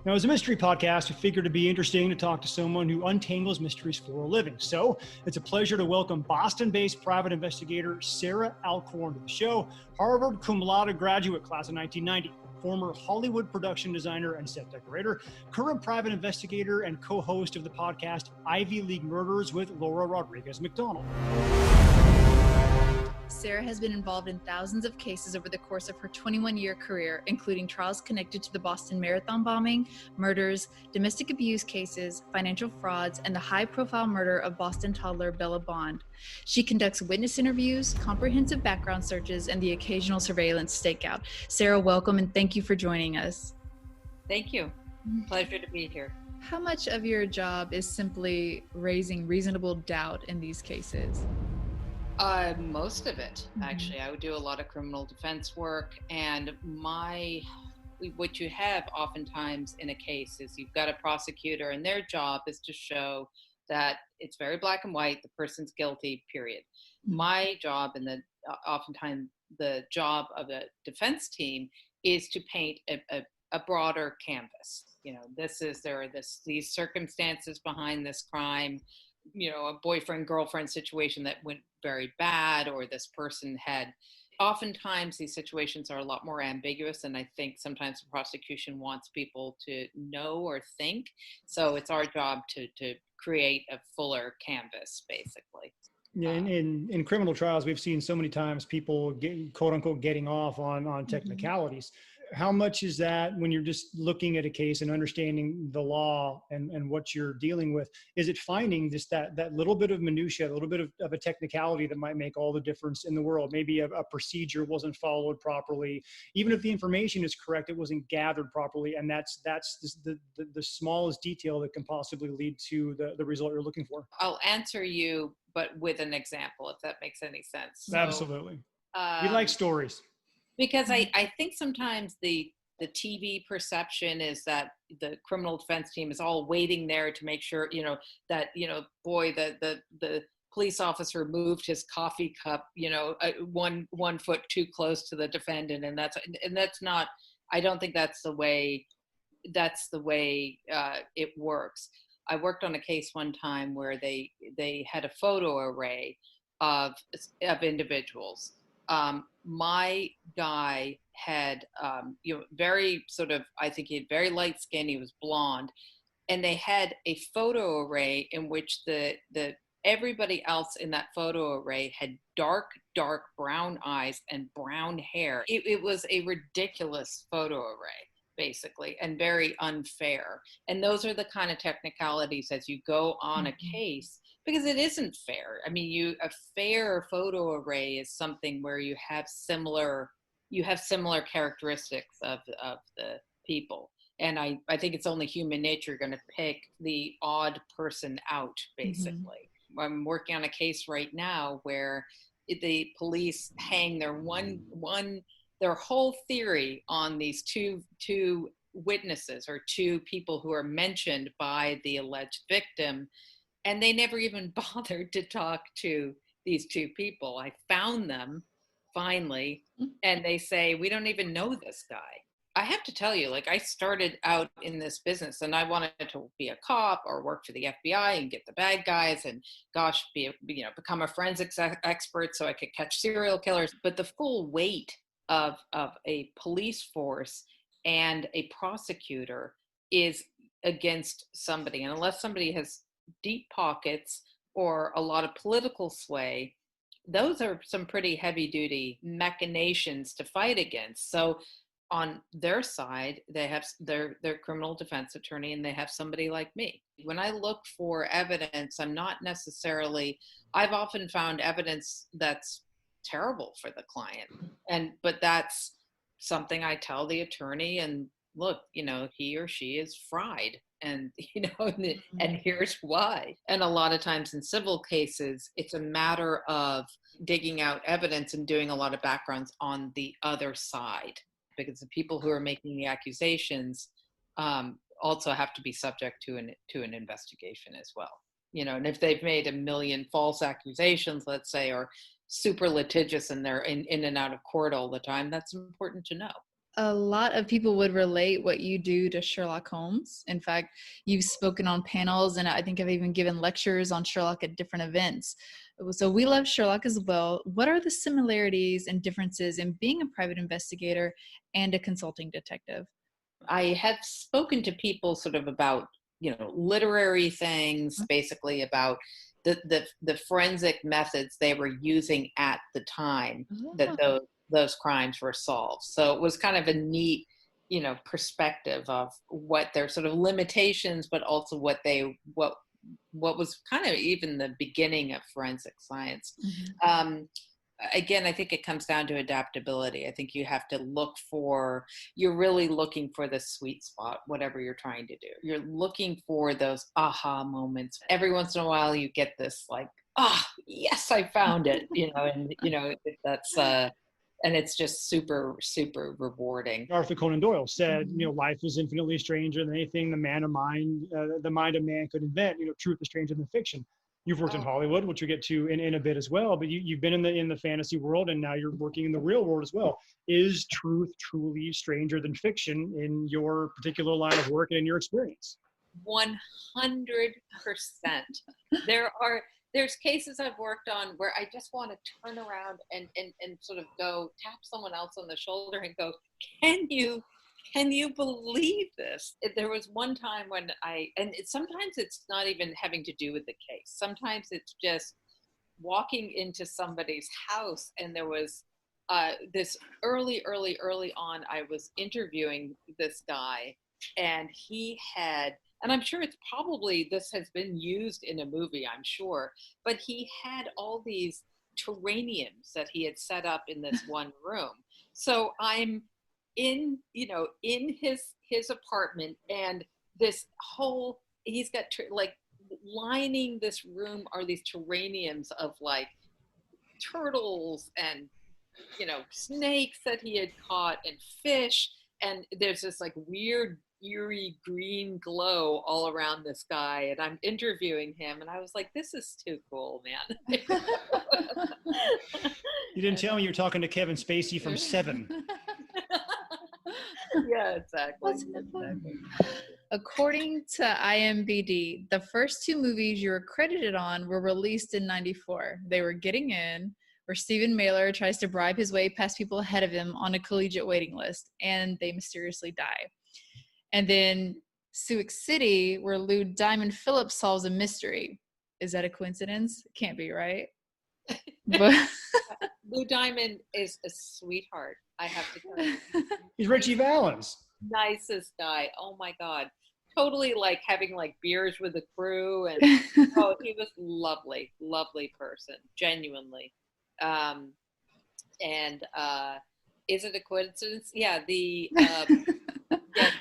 Now, as a mystery podcast, we figured it'd be interesting to talk to someone who untangles mysteries for a living. So it's a pleasure to welcome Boston-based private investigator Sarah Alcorn to the show, Harvard cum laude graduate class of 1990. Former Hollywood production designer and set decorator, current private investigator and co-host of the podcast Ivy League Murders with Laura Rodriguez McDonald. Sarah has been involved in thousands of cases over the course of her 21-year career, including trials connected to the Boston Marathon bombing, murders, domestic abuse cases, financial frauds, and the high-profile murder of Boston toddler Bella Bond. She conducts witness interviews, comprehensive background searches, and the occasional surveillance stakeout. Sarah, welcome, and thank you for joining us. Thank you. Pleasure to be here. How much of your job is simply raising reasonable doubt in these cases? Most of it, actually. I would do a lot of criminal defense work, and what you have oftentimes in a case is you've got a prosecutor, and their job is to show that it's very black and white, the person's guilty, period. My job, and oftentimes the job of a defense team, is to paint a broader canvas. You know, there are these circumstances behind this crime, you know, a boyfriend-girlfriend situation that went very bad, or this person had. Oftentimes these situations are a lot more ambiguous, and I think sometimes the prosecution wants people to know or think. So it's our job to create a fuller canvas, basically. Yeah, in criminal trials, we've seen so many times people quote unquote getting off on technicalities. How much is that when you're just looking at a case and understanding the law and what you're dealing with? Is it finding just that little bit of minutia, a little bit of a technicality that might make all the difference in the world? Maybe a procedure wasn't followed properly. Even if the information is correct, it wasn't gathered properly. And that's the smallest detail that can possibly lead to the result you're looking for. I'll answer you, but with an example, if that makes any sense. So, absolutely. We like stories. Because I think sometimes the TV perception is that the criminal defense team is all waiting there to make sure, you know, that, you know, boy, the police officer moved his coffee cup, you know, one foot too close to the defendant. And that's not, I don't think that's the way it works. I worked on a case one time where they had a photo array of individuals. My guy had, very sort of, I think he had very light skin, he was blonde, and they had a photo array in which everybody else in that photo array had dark brown eyes and brown hair. It was a ridiculous photo array, basically, and very unfair. And those are the kind of technicalities as you go on a case, because it isn't fair. I mean, a fair photo array is something where you have similar characteristics of the people. And I think it's only human nature going to pick the odd person out, basically. I'm working on a case right now where the police hang their their whole theory on these two witnesses, or two people who are mentioned by the alleged victim. And they never even bothered to talk to these two people. I found them finally, and they say, we don't even know this guy. I have to tell you, like, I started out in this business and I wanted to be a cop or work for the FBI and get the bad guys and become a forensics expert so I could catch serial killers. But the full weight of a police force and a prosecutor is against somebody. And unless somebody has deep pockets or a lot of political sway, those are some pretty heavy duty machinations to fight against. So on their side, they have their criminal defense attorney, and they have somebody like me. When I look for evidence, I've often found evidence that's terrible for the client. But that's something I tell the attorney, and look, you know, he or she is fried, and, you know, and here's why. And a lot of times in civil cases, it's a matter of digging out evidence and doing a lot of backgrounds on the other side, because the people who are making the accusations also have to be subject to an investigation as well. You know, and if they've made 1 million false accusations, let's say, or super litigious and they're in and out of court all the time, that's important to know. A lot of people would relate what you do to Sherlock Holmes. In fact, you've spoken on panels, and I think I've even given lectures on Sherlock at different events. So we love Sherlock as well. What are the similarities and differences in being a private investigator and a consulting detective? I had spoken to people sort of about, literary things, basically about the forensic methods they were using at the time that those crimes were solved. So it was kind of a neat, perspective of what their sort of limitations, but also what was kind of even the beginning of forensic science. Again, I think it comes down to adaptability. I think you have to you're really looking for the sweet spot, whatever you're trying to do. You're looking for those aha moments. Every once in a while you get this like, yes, I found it, that's, and it's just super, super rewarding. Arthur Conan Doyle said, life is infinitely stranger than anything the mind of man could invent. Truth is stranger than fiction. You've worked in Hollywood, which we'll get to in a bit as well, but you've been in the fantasy world, and now you're working in the real world as well. Is truth truly stranger than fiction in your particular line of work and in your experience? 100%. There's cases I've worked on where I just want to turn around and sort of go tap someone else on the shoulder and go, can you believe this? There was one time when sometimes it's not even having to do with the case. Sometimes it's just walking into somebody's house, and there was this early on, I was interviewing this guy, and he had, and I'm sure this has been used in a movie, I'm sure, but he had all these terraniums that he had set up in this one room. So I'm in his apartment, and he's got lining this room are these terraniums of like turtles and snakes that he had caught and fish, and there's this like weird eerie green glow all around this guy, and I'm interviewing him, and I was like, this is too cool, man. You didn't tell me you were talking to Kevin Spacey from Seven. Yeah, exactly. According to IMDb, the first two movies you were credited on were released in '94. They were Getting In, where Stephen Mailer tries to bribe his way past people ahead of him on a collegiate waiting list, and they mysteriously die. And then Sioux City, where Lou Diamond Phillips solves a mystery. Is that a coincidence? Can't be, right? But Lou Diamond is a sweetheart, I have to tell you. He's Richie Valens. Nicest guy. Oh my God. Totally like having like beers with the crew, and he was lovely person, genuinely. Is it a coincidence? Yeah,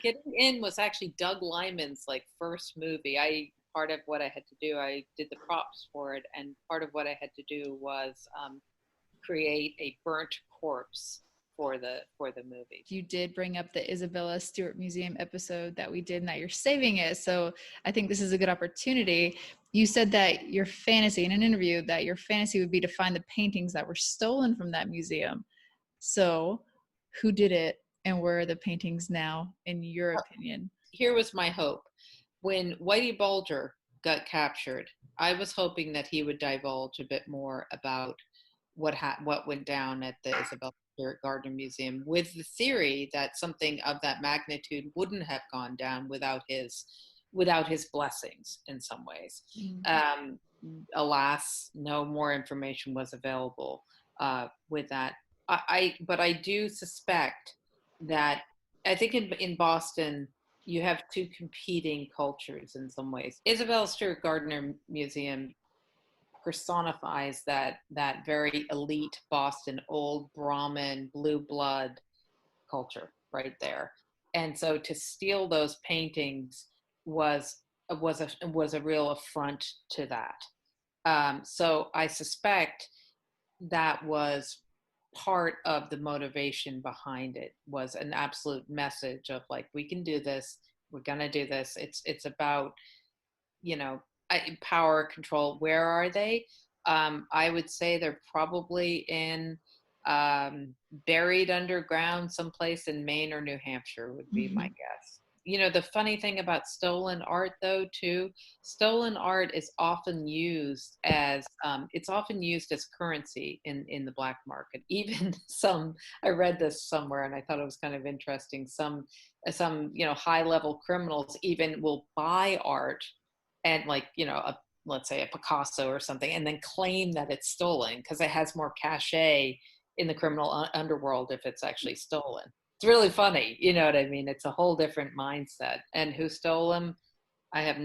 Getting In was actually Doug Liman's like first movie. Part of what I had to do, I did the props for it, and part of what I had to do was create a burnt corpse for the movie. You did bring up the Isabella Stewart Museum episode that we did, and that you're saving it. So I think this is a good opportunity. You said that your fantasy in an interview that your fantasy would be to find the paintings that were stolen from that museum. So who did it, and where are the paintings now, in your opinion? Here was my hope. When Whitey Bulger got captured, I was hoping that he would divulge a bit more about what went down at the Isabella Stewart Gardner Museum, with the theory that something of that magnitude wouldn't have gone down without his blessings in some ways. Mm-hmm. Alas, no more information was available with that. But I do suspect that, I think in Boston, you have two competing cultures in some ways. Isabella Stewart Gardner Museum personifies that very elite Boston, old Brahmin, blue blood culture right there. And so to steal those paintings was a real affront to that. So I suspect that was part of the motivation behind it, was an absolute message of like, we can do this, we're gonna do this. It's about, power, control. Where are they? I would say they're probably in buried underground someplace in Maine or New Hampshire would be my guess. You know, the funny thing about stolen art, though, too, stolen art is often used as currency in the black market. Even I read this somewhere and I thought it was kind of interesting. Some high level criminals even will buy art and, like, let's say a Picasso or something, and then claim that it's stolen because it has more cachet in the criminal underworld if it's actually stolen. It's really funny, you know what I mean? It's a whole different mindset. And who stole them? I have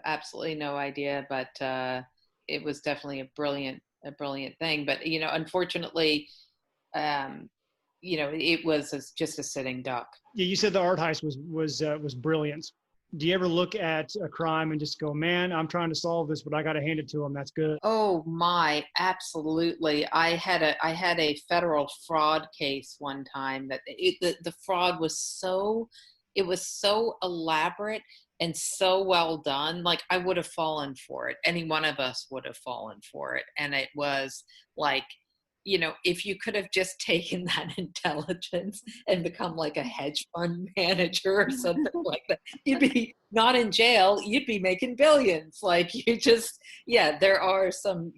absolutely no idea, but it was definitely a brilliant thing. But, unfortunately, it was just a sitting duck. Yeah, you said the art heist was brilliant. Do you ever look at a crime and just go, man, I'm trying to solve this, but I got to hand it to them. That's good. Oh my, absolutely. I had a federal fraud case one time that the fraud was so elaborate and so well done. Like, I would have fallen for it. Any one of us would have fallen for it. And it was like, if you could have just taken that intelligence and become like a hedge fund manager or something like that, you'd be not in jail, you'd be making billions. Like, there are some,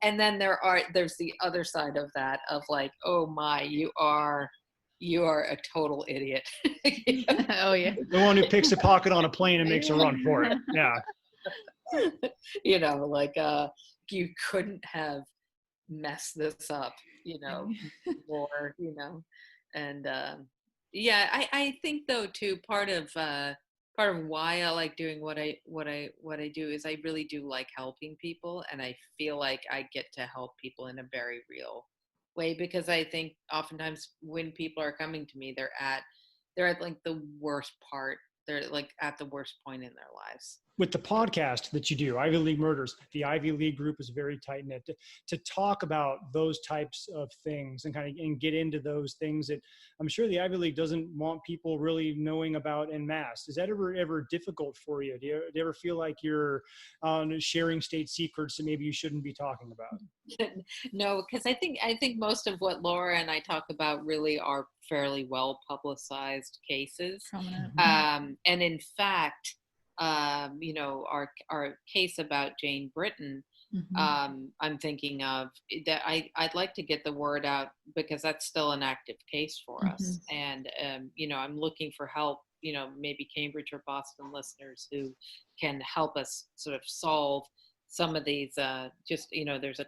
and then there's the other side of that of like, oh my, you are a total idiot. Oh yeah. The one who picks a pocket on a plane and makes a run for it. Yeah. You couldn't have mess this up, more, and I think though too, part of why I like doing what I do is I really do like helping people, and I feel like I get to help people in a very real way, because I think oftentimes when people are coming to me, they're at like the worst part. They're like at the worst point in their lives. With the podcast that you do, Ivy League Murders, the Ivy League group is very tight knit. To talk about those types of things and get into those things that I'm sure the Ivy League doesn't want people really knowing about en masse. Is that ever difficult for you? Do you ever feel like you're sharing state secrets that maybe you shouldn't be talking about? No, because I think most of what Laura and I talk about really are fairly well publicized cases. And in fact, our case about Jane Britton, I'm thinking of that. I'd like to get the word out because that's still an active case for us. And, I'm looking for help, maybe Cambridge or Boston listeners who can help us sort of solve some of these, there's a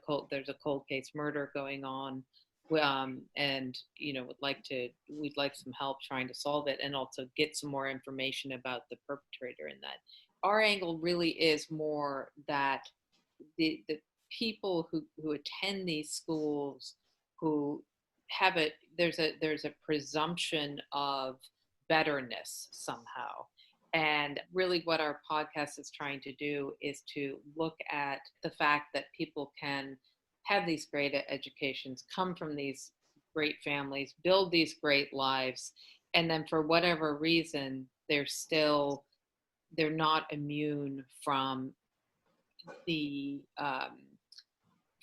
cold case murder going on. And we'd like some help trying to solve it, and also get some more information about the perpetrator in that. Our angle really is more that the people who attend these schools, who have there's a presumption of betterness somehow. And really what our podcast is trying to do is to look at the fact that people can have these great educations, come from these great families, build these great lives, and then for whatever reason, they're not immune from the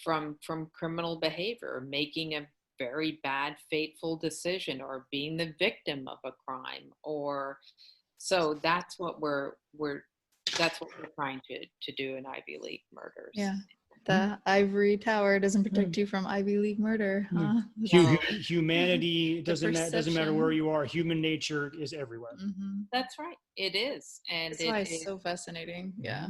from criminal behavior, making a very bad, fateful decision, or being the victim of a crime, or so that's what we're trying to do in Ivy League Murders. Yeah. The ivory tower doesn't protect you from Ivy League murder. Huh? Humanity doesn't matter where you are. Human nature is everywhere. That's right. It is, and that's why it's so fascinating. Yeah.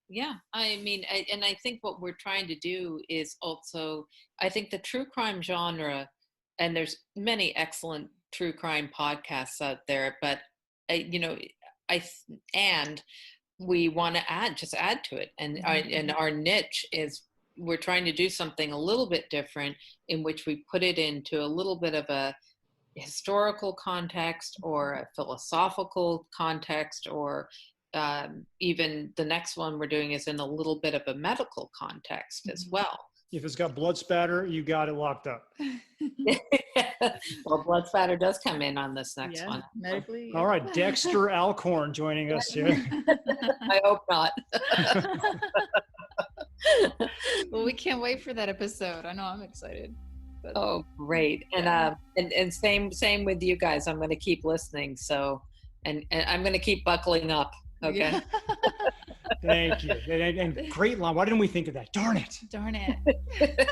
Yeah. I mean, I think what we're trying to do is also, I think the true crime genre, and there's many excellent true crime podcasts out there, but we want to add to it. And our niche is, we're trying to do something a little bit different, in which we put it into a little bit of a historical context, or a philosophical context, or even the next one we're doing is in a little bit of a medical context as well. If it's got blood spatter, you got it locked up. Well, blood spatter does come in on this next one. Medically. All right, Dexter Alcorn joining us here. I hope not. Well, we can't wait for that episode. I know I'm excited. But, Oh, great. And same with you guys. I'm going to keep listening. So, and I'm going to keep buckling up. Okay. Yeah. Thank you. And great line. Why didn't we think of that? Darn it. Darn it.